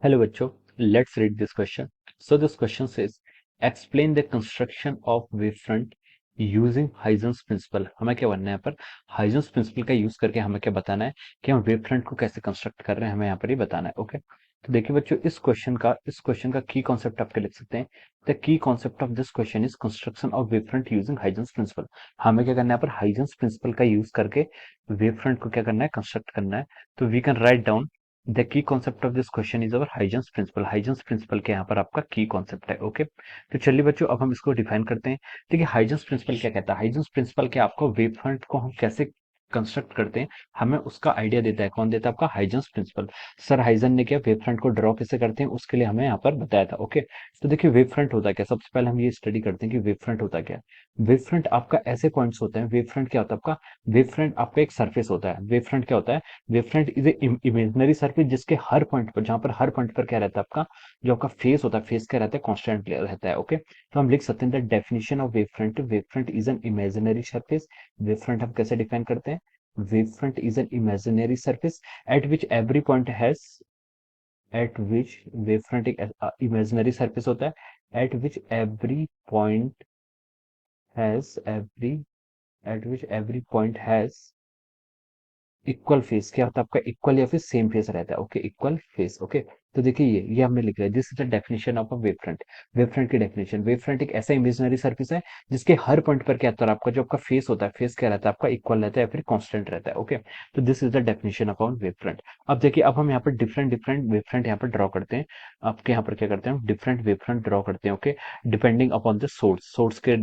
Hello बच्चों, let's read this question. So this question says, explain the construction of wavefront using Huygens principle. हमें क्या बनना है यहाँ पर Huygens principle का यूज करके हमें क्या बताना है कि हम wavefront को कैसे कंस्ट्रक्ट कर रहे हैं, हमें यहाँ पर ही बताना है. ओके, तो देखिए बच्चों, इस क्वेश्चन का की कॉन्सेप्ट आपके लिख सकते हैं. The key concept of this question is construction of wavefront using Huygens principle. हमें क्या करना है यहाँ पर Huygens प्रिंसिपल का यूज करके वेवफ्रंट को क्या करना है, कंस्ट्रक्ट करना है. तो we can write down the key concept of this question is our Huygens principle. Huygens principle के यहाँ पर आपका की कॉन्सेप्ट है. ओके, तो चलिए बच्चों, अब हम इसको डिफाइन करते हैं. देखिए Huygens प्रिंसिपल क्या कहता है. Huygens प्रिंसिपल के आपको वेव फ्रंट को हम कैसे कंस्ट्रक्ट करते हैं, हमें उसका आइडिया देता है. कौन देता है? आपका Huygens प्रिंसिपल. सर हाइजन ने क्या वेव फ्रंट को ड्रॉ कैसे करते हैं, उसके लिए हमें यहाँ पर बताया था. ओके, तो देखिए वेव फ्रंट होता क्या, सबसे पहले हम ये स्टडी करते हैं कि वेव फ्रंट होता क्या है. वेव फ्रंट आपका ऐसे पॉइंट्स होते हैं. वेव फ्रंट क्या होता है आपका, वेव फ्रंट आपका एक सरफेस होता है. वेव फ्रंट क्या होता है, wavefront is a imaginary surface जिसके हर पॉइंट पर, जहां पर हर पॉइंट पर क्या रहता है आपका, जो आपका फेस होता है, फेस क्या रहता है, कांस्टेंट रहता है. ओके, तो हम लिख सकते हैं the definition of wavefront. Wavefront is an imaginary surface. Wavefront हम कैसे डिफाइन करते हैं, wavefront is an imaginary surface at which every point has, eight which, wavefront एक इमेजिनरी सरफेस होता है eight which every point has, eight which every point has equal face. क्या होता है आपका, इक्वल या फिर सेम फेस रहता है. Okay, equal face. ओके, तो देखिए ये हमने लिख लिया. This is the definition of a wave front. Wave front की डेफिनेशन, वेव फ्रंट एक ऐसा इमेजिनरी सरफेस है जिसके हर पॉइंट पर क्या होता है, आपका जो आपका फेस होता है, फेस क्या रहता है आपका, इक्वल रहता है या फिर कांस्टेंट रहता है. ओके, तो this is the definition of wave front. अब देखिए, अब हम यहाँ पर डिफरेंट डिफरेंट वेव फ्रंट यहाँ पर ड्रॉ करते हैं. आपके यहाँ पर क्या करते हैं, हम डिफरेंट वेव फ्रंट ड्रॉ करते हैं. Okay, depending upon the source के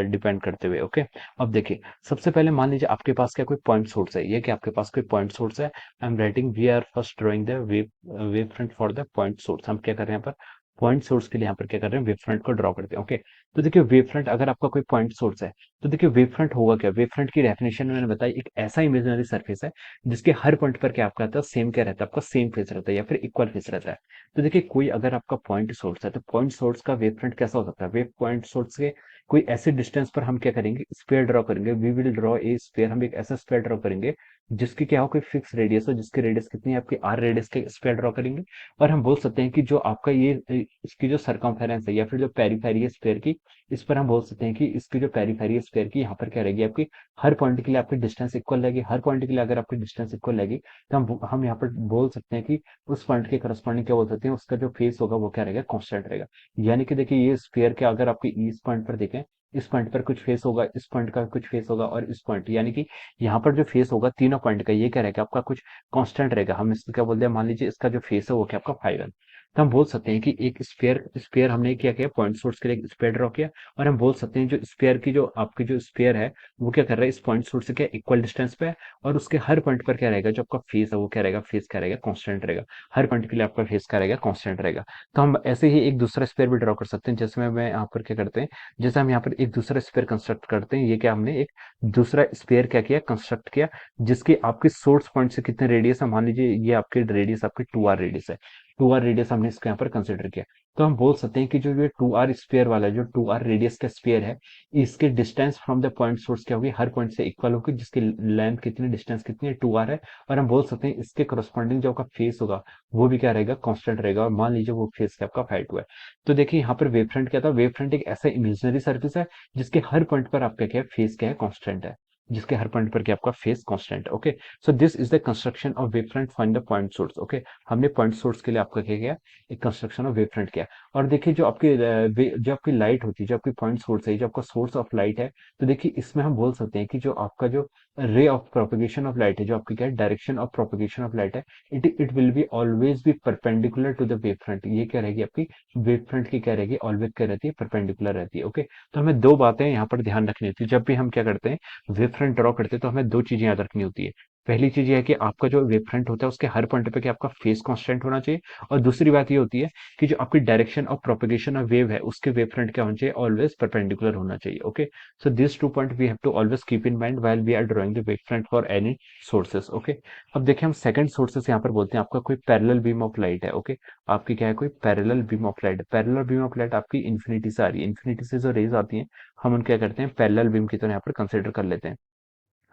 डिपेंड करते हुए. ओके, अब देखिए, सबसे पहले मान लीजिए आपके पास क्या कोई पॉइंट सोर्स है. ये कि आपके पास कोई पॉइंट सोर्स है. I am writing, we are first drawing the wave front for the point source. हम क्या कर रहे हैं यहाँ पर, पॉइंट सोर्स के लिए यहाँ पर क्या कर रहे हैं, वेव फ्रंट को ड्रॉ करते हैं. ओके, तो देखिए वेव फ्रंट, अगर आपका कोई पॉइंट सोर्स है, तो देखिए वेव फ्रंट होगा क्या. वेव फ्रंट की डेफिनेशन मैंने बताई, एक ऐसा इमेजिनरी सरफेस है जिसके हर पॉइंट पर क्या आपका आता है, सेम क्या रहता है आपका, सेम फेस रहता है या फिर इक्वल फेस रहता है. तो देखिए कोई अगर आपका पॉइंट सोर्स है, तो पॉइंट सोर्स का वेव फ्रंट कैसा हो सकता है, वेव पॉइंट सोर्स के कोई ऐसे डिस्टेंस पर हम क्या करेंगे, स्फीयर ड्रॉ करेंगे. We will draw a sphere. हम एक ऐसा स्फीयर ड्रॉ करेंगे जिसकी क्या हो, कोई फिक्स रेडियस हो, जिसकी रेडियस कितनी है आपकी, आर रेडियस के स्फीयर ड्रॉ करेंगे. और हम बोल सकते हैं कि जो आपका ये इसकी जो सरकमफेरेंस है या फिर जो पेरीफेरी है स्फीयर की, इस पर हम बोल सकते हैं कि इसकी जो पेरीफेरी है स्फीयर की, यहाँ पर क्या रहेगी आपकी, हर पॉइंट के लिए आपकी डिस्टेंस इक्वल रहेगी. हर पॉइंट के लिए अगर आपकी डिस्टेंस इक्वल रहेगी, तो हम यहाँ पर बोल सकते हैं कि उस पॉइंट के करस्पॉन्डिंग क्या बोल सकते हैं, उसका जो फेस होगा वो क्या रहेगा, कांस्टेंट रहेगा. यानी कि देखिए ये स्फीयर के अगर आपकी इस पॉइंट पर देखें, इस पॉइंट पर कुछ फेस होगा, इस पॉइंट का कुछ फेस होगा, और इस पॉइंट, यानी कि यहाँ पर जो फेस होगा तीनों पॉइंट का, ये क्या रहेगा आपका, कुछ कांस्टेंट रहेगा. हम इसको क्या बोलते हैं, मान लीजिए इसका जो फेस है वो क्या आपका 5 है. तो हम बोल सकते हैं कि एक स्पेयर स्पेयर हमने क्या किया, पॉइंट सोर्स के लिए एक स्पेयर ड्रॉ किया. और हम बोल सकते हैं जो स्पेयर की जो आपकी जो स्पेयर है वो क्या कर रहा है, इस पॉइंट सोर्स से क्या इक्वल डिस्टेंस पे है. और उसके हर पॉइंट पर क्या रहेगा, जो आपका फेस है वो क्या रहेगा, फेस क्या रहेगा, कांस्टेंट रहेगा. हर पॉइंट के लिए आपका फेस क्या रहेगा, कांस्टेंट रहेगा. तो हम ऐसे ही एक दूसरा स्पेयर भी ड्रॉ कर सकते हैं. जैसे मैं यहाँ पर क्या करते हैं, जैसे हम यहाँ पर एक दूसरा स्पेयर कंस्ट्रक्ट करते हैं. ये क्या, हमने एक दूसरा स्पेयर क्या किया, कंस्ट्रक्ट किया, जिसकी आपकी सोर्स पॉइंट से कितने रेडियस है, मान लीजिए ये आपकी रेडियस आपकी 2r रेडियस है. 2r रेडियस हमने इसके यहाँ पर कंसिडर किया. तो हम बोल सकते हैं कि जो ये 2r स्पेयर वाला, जो 2r रेडियस का स्पेयर है, इसके distance from the point source क्या होगी, हर पॉइंट से इक्वल होगी, जिसकी लेंथ कितनी, डिस्टेंस कितनी है, 2r है. और हम बोल सकते हैं इसके करस्पॉन्डिंग जो आपका फेस होगा वो भी क्या रहेगा, कांस्टेंट रहेगा. और मान लीजिए वो फेस का आपका 5 है. तो देखिए यहाँ पर वेव फ्रंट क्या था, वेव फ्रंट एक ऐसा इमेजिनरी सर्फेस है जिसके हर पॉइंट पर आपका क्या है, फेस क्या है, कांस्टेंट है. जिसके हर पॉइंट पर क्या आपका face constant. Okay, so this is the construction of wave front find the point source. Okay, हमने पॉइंट सोर्स के लिए आपका क्या किया, एक कंस्ट्रक्शन ऑफ वेव फ्रंट किया. और देखिए जो आपकी जो आपकी लाइट होती है, जो आपकी पॉइंट सोर्स है, जो आपका सोर्स ऑफ लाइट है, तो देखिए इसमें हम बोल सकते हैं कि जो आपका जो ray of propagation of light है, जो आपकी क्या है, direction of propagation of light है, it will be always be perpendicular to the wave front. ये क्या रहेगी आपकी, वेव फ्रंट की क्या रहेगी, ऑलवेज क्या रहती है, परपेंडिकुलर रहती है. ओके, तो हमें दो बातें यहाँ पर ध्यान रखनी होती है जब भी हम क्या करते हैं, वेव फ्रंट ड्रॉ करते हैं. तो हमें दो चीजें याद रखनी होती है. पहली चीज ये है कि आपका जो वेव फ्रंट होता है उसके हर पॉइंट पे क्या आपका फेस कांस्टेंट होना चाहिए. और दूसरी बात ये होती है कि जो आपकी direction of propagation of wave है, उसके वेव फ्रंट क्या होना चाहिए, ऑलवेज परपेंडिकुलर होना चाहिए. Okay, so this two point we have to always keep in mind while we are drawing the wave front for any sources. Okay, अब देखिए हम सेकंड सोर्सेस यहाँ पर बोलते हैं, आपका कोई पैरेलल बीम ऑफ लाइट है. ओके, आपकी क्या है, कोई parallel beam of light. Parallel beam of light आपकी इन्फिनिटी से आ रही है. इन्फिनिटी से जो रेज आती है, हम उन क्या करते हैं, पैरेलल बीम की तरह यहाँ पर कंसिडर कर लेते हैं.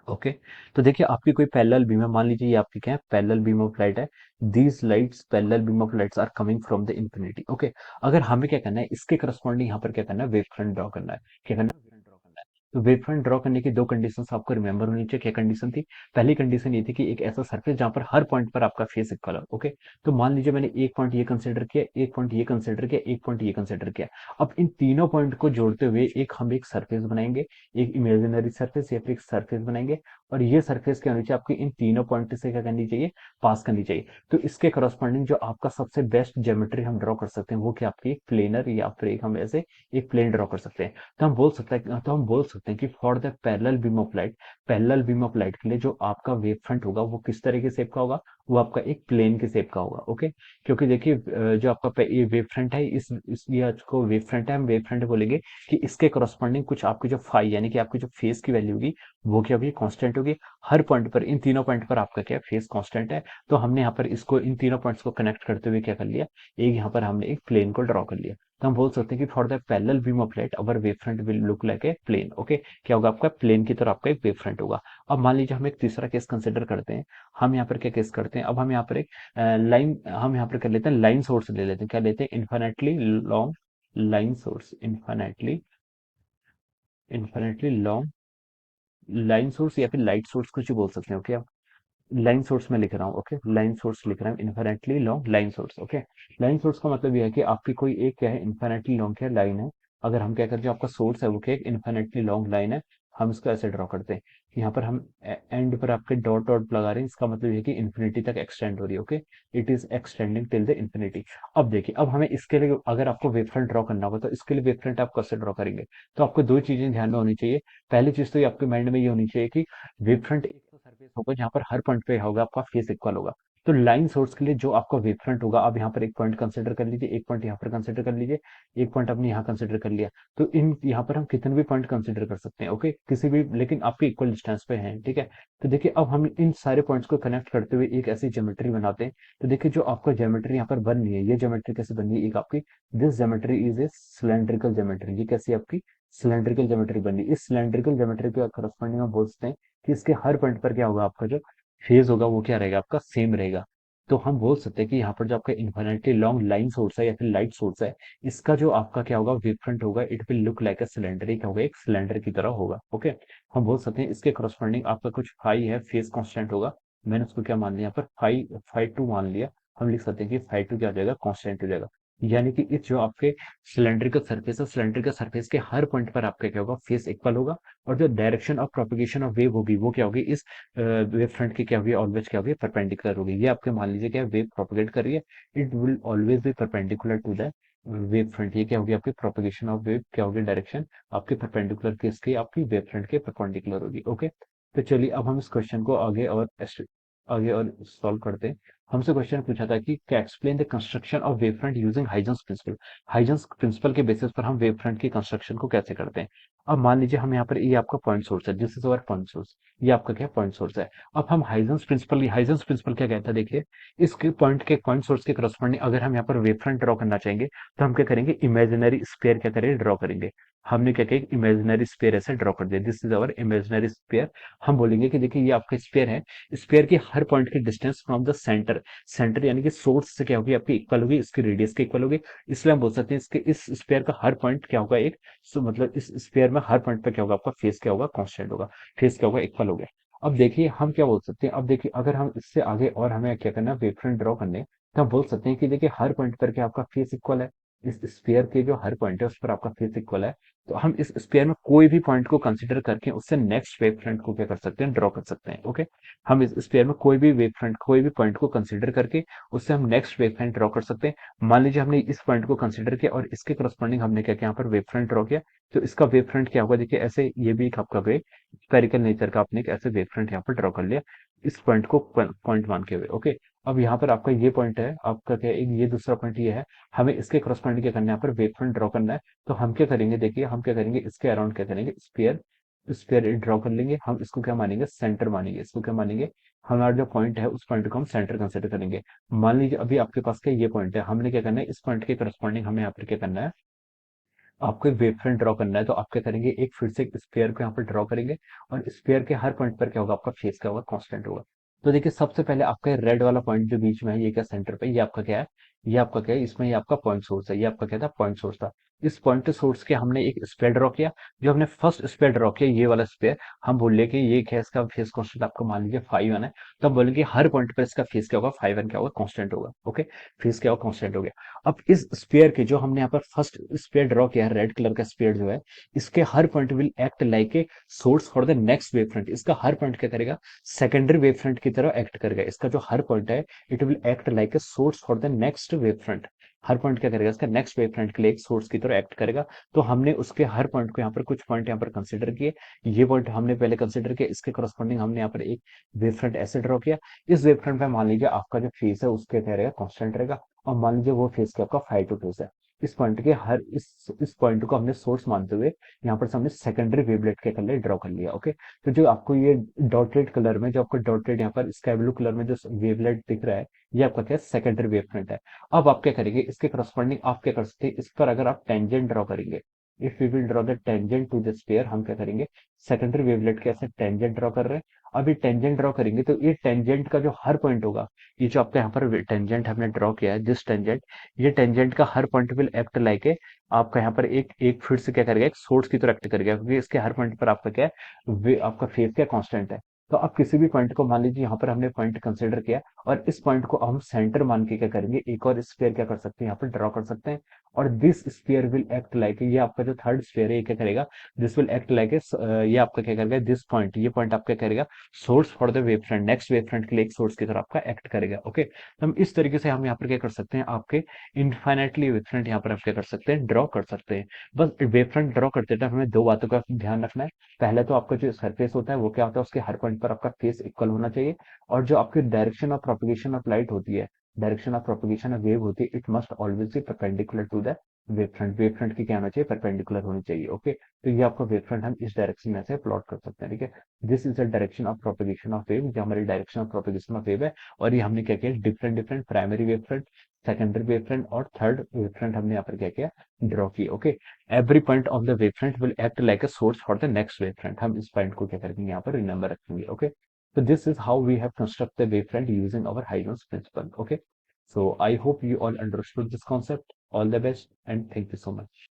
ओके। तो देखिए आपकी कोई पैरेलल बीम है, मान लीजिए ये आपकी क्या है, पैरेलल बीम ऑफ लाइट है। These lights, parallel beam of lights are coming from the infinity. Okay. अगर हमें क्या करना है, इसके करस्पॉन्डिंग यहाँ पर क्या करना है, वेव फ्रंट ड्रॉ करना है। क्या करना है, वेव फ्रंट ड्रॉ करना है। तो वेव फ्रंट ड्रॉ करने की दो कंडीशंस आपको रिमेंबर होनी चाहिए। क्या कंडीशन थी? पहली कंडीशन ये थी कि एक ऐसा सरफेस जहां पर हर पॉइंट पर आपका फेस इक्वल हो। ओके। तो मान लीजिए मैंने एक पॉइंट ये कंसिडर किया, एक पॉइंट ये कंसिडर किया, एक पॉइंट ये कंसिडर किया। अब इन तीनों पॉइंट को जोड़ते हुए हम एक सरफेस बनाएंगे, एक इमेजिनरी सरफेस या फिर एक सरफेस बनाएंगे। और ये सरफेस क्या होनी चाहिए, आपकी इन तीनों पॉइंट से क्या करनी चाहिए, पास करनी चाहिए। तो इसके करस्पॉन्डिंग जो आपका सबसे बेस्ट ज्योमेट्री हम ड्रॉ कर सकते हैं वो क्या, आपकी एक प्लेनर या फिर एक हम ऐसे एक प्लेन ड्रॉ कर सकते हैं। तो हम बोल सकते हैं कि for the parallel beam of light, parallel beam of light के लिए जो आपका वेव फ्रंट होगा वो किस तरह के शेप का होगा, वो आपका एक प्लेन के शेप का होगा। ओके। क्योंकि देखिए जो आपका ये वेव फ्रंट है, इस ये को वेव फ्रंट है, हम वेव फ्रंट बोलेंगे कि इसके करस्पॉन्डिंग कुछ आपकी जो फाई यानी कि आपकी जो फेस की वैल्यू होगी वो क्या होगी, कांस्टेंट होगी। हर पॉइंट पर, इन तीनों पॉइंट पर आपका क्या फेस कांस्टेंट है। तो हमने यहाँ पर इसको, इन तीनों पॉइंट्स को कनेक्ट करते हुए क्या कर लिया, एक यहाँ पर हमने एक प्लेन को ड्रॉ कर लिया। तो हम बोल सकते हैं कि for the parallel beam of light our wave front will look like a plane. Okay. क्या होगा, आपका प्लेन की तरह आपका एक वेव फ्रंट होगा। अब मान लीजिए हम एक तीसरा केस कंसिडर करते हैं। हम यहाँ पर क्या केस करते हैं, अब हम यहाँ पर एक लाइन, हम यहाँ पर कर लेते हैं लाइन सोर्स ले लेते हैं। क्या लेते हैं, infinitely long line source, infinitely long line source या फिर लाइट सोर्स कुछ भी बोल सकते हैं। ओके। लाइन सोर्स में लिख रहा हूँ। ओके। लाइन सोर्स लिख रहा हूँ, infinitely long line source. Okay. Line source का मतलब यह है कि आपकी कोई एक क्या है, इन्फिनेटली लॉन्ग क्या लाइन है। अगर हम क्या करते हैं, आपका सोर्स है वो क्या, एक इन्फिनेटली लॉन्ग लाइन है। हम इसको ऐसे ड्रॉ करते हैं कि यहाँ पर हम एंड पर आपके डॉट डॉट लगा रहे हैं। इसका मतलब ये कि इन्फिनिटी तक एक्सटेंड हो रही है। Okay. It is extending till the infinity. अब देखिए, अब हमें इसके लिए अगर आपको वेव फ्रंट ड्रॉ करना होगा तो इसके लिए वेव फ्रंट आप कैसे ड्रॉ करेंगे। तो आपको दो चीजें ध्यान में होनी चाहिए। पहली चीज तो ये आपके माइंड में ये होनी चाहिए कि वेव फ्रंट एक तो सरफेस होगा जहां पर हर पॉइंट पे होगा आपका फेस इक्वल होगा। तो लाइन सोर्स के लिए जो आपका वेव फ्रंट होगा, आप यहाँ पर एक पॉइंट कंसिडर कर लीजिए, एक पॉइंट यहाँ पर कंसिडर कर लीजिए, एक पॉइंट आपने यहाँ कंसिडर कर लिया। तो इन यहाँ पर हम कितने भी पॉइंट कंसिडर कर सकते हैं। ओके। किसी भी, लेकिन आपके इक्वल डिस्टेंस पे हैं। ठीक है। तो देखिए अब हम इन सारे पॉइंट्स को कनेक्ट करते हुए एक ऐसी ज्योमेट्री बनाते हैं। तो देखिए जो आपका ज्योमेट्री यहाँ पर बन रही है, ये ज्योमेट्री कैसे बन रही है, एक आपकी this geometry is a cylindrical geometry. ये कैसी आपकी सिलेंड्रिकल ज्योमेट्री बन रही है। इस सिलेंड्रिकल ज्योमेट्री के करस्पॉन्डिंग हम बोल सकते हैं कि इसके हर पॉइंट पर क्या होगा, आपका जो फेज होगा वो क्या रहेगा, आपका सेम रहेगा। तो हम बोल सकते हैं कि यहाँ पर जो आपका इन्फिनिटली लॉन्ग लाइन सोर्स है या फिर लाइट सोर्स है, इसका जो आपका क्या होगा, वेव फ्रंट होगा, it will look like a cylinder. क्या होगा, एक सिलेंडर की तरह होगा। ओके। हम बोल सकते हैं इसके करस्पॉन्डिंग आपका कुछ फाई है, फेज कांस्टेंट होगा। मैंने उसको क्या मान लिया, यहाँ पर फाई फाई टू मान लिया। हम लिख सकते हैं कि फाई टू क्या हो जाएगा, कांस्टेंट हो जाएगा। यानी कि इस जो आपके सिलेंड्रिकल सरफेस है, सिलेंड्रिकल सरफेस के हर पॉइंट पर आपका क्या होगा, फेस इक्वल होगा। और जो direction of propagation of wave होगी वो क्या होगी, इस वेव फ्रंट की क्या होगी, ऑलवेज क्या होगी, परपेंडिकुलर होगी। ये आपके मान लीजिए क्या वेव प्रोपगेट कर रही है, it will always be perpendicular to the wave front. ये क्या होगी, आपकी प्रोपगेशन ऑफ वेव क्या होगी, डायरेक्शन आपके परपेंडिकुलर के इसकी आपकी वेव फ्रंट के परपेंडिकुलर होगी। ओके। तो चलिए अब हम इस क्वेश्चन को आगे और सॉल्व करते हैं। हमसे क्वेश्चन पूछा था कि क्या explain the construction of wave front using Huygens principle. Huygens principle के बेसिस पर हम वेव फ्रंट की कंस्ट्रक्शन को कैसे करते हैं। अब मान लीजिए हम यहाँ पर, ये आपका पॉइंट सोर्स है, this is our point source. ये आपका क्या पॉइंट सोर्स है। अब हम हाइजेंस प्रिंसिपल क्या कहता है, देखिए इसके पॉइंट सोर्स के करस्पॉन्डिंग अगर हम यहाँ पर वेव फ्रंट ड्रॉ करना चाहेंगे तो हम क्या करेंगे, इमेजिनरी स्पेयर क्या करेंगे, ड्रॉ करेंगे। हमने क्या किया, इमेजिनरी स्पेयर ऐसे ड्रॉ कर दिया, this is our imaginary sphere. हम बोलेंगे कि देखिए ये आपका स्पेयर है, स्पेयर की हर पॉइंट की distance from the centre, centre यानी कि सोर्स से क्या होगी, आपकी इक्वल होगी, इसकी रेडियस के इक्वल होगी। इसलिए हम बोल सकते हैं इसके इस स्पेयर का हर पॉइंट क्या होगा, एक मतलब इस स्पेयर में हर पॉइंट पे क्या होगा, आपका फेस क्या होगा, कांस्टेंट होगा, फेस क्या होगा, इक्वल हो गया। अब देखिए हम क्या बोल सकते हैं, अब देखिए अगर हम इससे आगे और हमें क्या करना है, वेव फ्रंट ड्रॉ करने, तो हम बोल सकते हैं कि देखिए हर पॉइंट पर क्या आपका फेस इक्वल है। इस स्पेयर के जो हर पॉइंट है उस पर आपका फेस इक्वल है। तो हम इस स्पेयर में कोई भी पॉइंट को कंसीडर करके उससे नेक्स्ट वेव फ्रंट को क्या कर सकते हैं, ड्रॉ कर सकते हैं। ओके। हम इस स्पेयर में कोई भी पॉइंट को कंसीडर करके उससे हम नेक्स्ट वेव फ्रंट ड्रॉ कर सकते हैं। मान लीजिए हमने इस पॉइंट को कंसीडर किया और इसके करस्पॉन्डिंग हमने क्या किया, यहाँ पर वेव फ्रंट ड्रॉ किया। तो इसका वेव फ्रंट क्या होगा, देखिए ऐसे, ये भी एक आपका वे स्पेरिकल नेचर का आपने एक ऐसे वेव फ्रंट यहाँ पर ड्रॉ कर लिया, इस पॉइंट को पॉइंट मान के हुए। ओके। अब यहाँ पर आपका ये पॉइंट है, आपका क्या है, एक ये दूसरा पॉइंट ये है। हमें इसके करस्पॉन्डिंग क्या करना है, यहाँ पर वेव फ्रंट ड्रॉ करना है। तो हम क्या करेंगे, देखिए हम क्या करेंगे, इसके अराउंड क्या करेंगे, स्पेयर स्पेयर ड्रॉ कर लेंगे। हम इसको क्या मानेंगे, सेंटर मानेंगे। इसको क्या मानेंगे, हमारा जो पॉइंट है उस पॉइंट को हम सेंटर कंसिडर करेंगे। मान लीजिए अभी आपके पास क्या ये पॉइंट है, हमने क्या करना है, इस पॉइंट के करस्पॉन्डिंग हमें यहाँ पर क्या करना है, आपको एक वेव फ्रंट ड्रॉ करना है, तो आप क्या करेंगे, एक फिर से एक स्फीयर को यहाँ पर ड्रॉ करेंगे, और स्फीयर के हर पॉइंट पर क्या होगा, आपका फेस क्या होगा, कांस्टेंट होगा। तो देखिए सबसे पहले आपका रेड वाला पॉइंट जो बीच में है, ये क्या सेंटर पे, ये आपका क्या है, ये आपका क्या है, इसमें ये आपका पॉइंट सोर्स है, ये आपका क्या था, पॉइंट सोर्स था। इस पॉइंट सोर्स के हमने एक स्पेयर ड्रॉ किया। जो हमने फर्स्ट स्पेयर ड्रॉ किया, ये वाला स्पेयर, हम बोले कि ये क्या है, इसका फेस कांस्टेंट आपको मान लीजिए 5 है। तो हम बोलेंगे हर पॉइंट पर इसका फेस क्या होगा, 5 क्या होगा, कांस्टेंट होगा। ओके, फेस क्या होगा, कांस्टेंट हो गया। अब इस स्पेयर के जो हमने यहाँ पर फर्स्ट स्पेयर ड्रॉ किया है, रेड कलर का स्पेयर जो है, इसके हर point will act like a source for the next wave front. इसका हर पॉइंट क्या करेगा, सेकेंडरी वेव फ्रंट की तरह एक्ट करेगा। इसका जो हर पॉइंट है, it will act like a source for the next wave front. Her point क्या करेगा, इसका नेक्स्ट वेव फ्रंट के लिए एक सोर्स की तरह एक्ट करेगा। तो हमने उसके हर पॉइंट को यहाँ पर, कुछ पॉइंट यहाँ पर कंसिडर किए। ये पॉइंट हमने पहले कंसिडर किया, इसके करस्पॉन्डिंग हमने यहाँ पर एक वेव फ्रंट ऐसे ड्रॉ किया। इस वेव फ्रंट पे मान लीजिए आपका जो फेस है, उसके क्या रहेगा, कांस्टेंट रहेगा। और मान लीजिए वो फेस के आपका 5 to 2 है। इस पॉइंट के हर इस पॉइंट को हमने सोर्स मानते हुए यहाँ पर से हमने सेकेंडरी वेवलेट के कलर ड्रॉ कर लिया। ओके, तो जो आपको ये डॉटेड कलर में, जो आपको डॉटेड यहाँ पर स्काई ब्लू कलर में जो वेवलेट दिख रहा है, ये आपका क्या है, सेकेंडरी वेव फ्रंट है। अब आप क्या करेंगे, इसके करस्पॉन्डिंग आप क्या कर सकते हैं, इस पर अगर आप टेंजेंट ड्रॉ करेंगे, if we will draw the tangent to the sphere, हम क्या करेंगे, सेकेंडरी वेवलेट के ऐसे टेंजेंट ड्रॉ कर रहे हैं। अब ये टेंजेंट ड्रॉ करेंगे, तो ये टेंजेंट का जो हर पॉइंट होगा, ये जो आपका यहाँ पर टेंजेंट हमने ड्रॉ किया है, दिस टेंजेंट, ये टेंजेंट का हर point will act like a, आपका यहाँ पर एक एक फिर से क्या करेगा, एक सोर्स की तरह एक्ट करेगा, क्योंकि इसके हर पॉइंट पर आपका क्या है, आपका फेस क्या कांस्टेंट है। तो अब किसी भी पॉइंट को मान लीजिए, यहाँ पर हमने पॉइंट कंसिडर किया, और इस पॉइंट को हम सेंटर मान के क्या करेंगे, एक और स्फीयर क्या कर सकते हैं, यहाँ पर ड्रॉ कर सकते हैं। और this sphere will act like, ये आपका जो थर्ड स्फीयर है, ये क्या करेगा, दिस विल एक्ट लाइक ए, ये आपका क्या करेगा, दिस पॉइंट, ये पॉइंट आपका करेगा source for the wave front, next wave front के लिए एक सोर्स की तरह आपका एक्ट करेगा। ओके, तो हम इस तरीके से हम यहाँ पर क्या कर सकते हैं, आपके इनफाइनाइटली वेव फ्रंट यहाँ पर आप क्या कर सकते हैं, ड्रॉ कर सकते हैं। बस वेव फ्रंट ड्रॉ करते टाइम हमें दो बातों का ध्यान रखना है। पहले तो आपका जो सरफेस होता है, वो क्या होता है, उसके हर पॉइंट पर आपका फेस इक्वल होना चाहिए। और जो आपकी direction of propagation of light होती है, direction of propagation of wave होती है, it must always be perpendicular to the wave front. Wave front की क्या होना चाहिए, परपेंडिकुलर होनी चाहिए। ओके, तो ये आपका वेव फ्रंट हम इस डायरेक्शन में से प्लॉट कर सकते हैं। ठीक है, this is the direction of propagation of wave, जो हमारी direction of propagation of wave है। और ये हमने क्या किया, different different primary wave front, secondary wave front और थर्ड वेव फ्रंट हमने यहाँ पर क्या किया, ड्रॉ की। Okay, every point of the wave front will act like a source for the next wave front. हम इस पॉइंट को क्या करेंगे, यहाँ पर रिमेंबर रखेंगे। Okay, so this is how we have constructed the wavefront using our Huygens principle. Okay, so I hope you all understood this concept. All the best and thank you so much.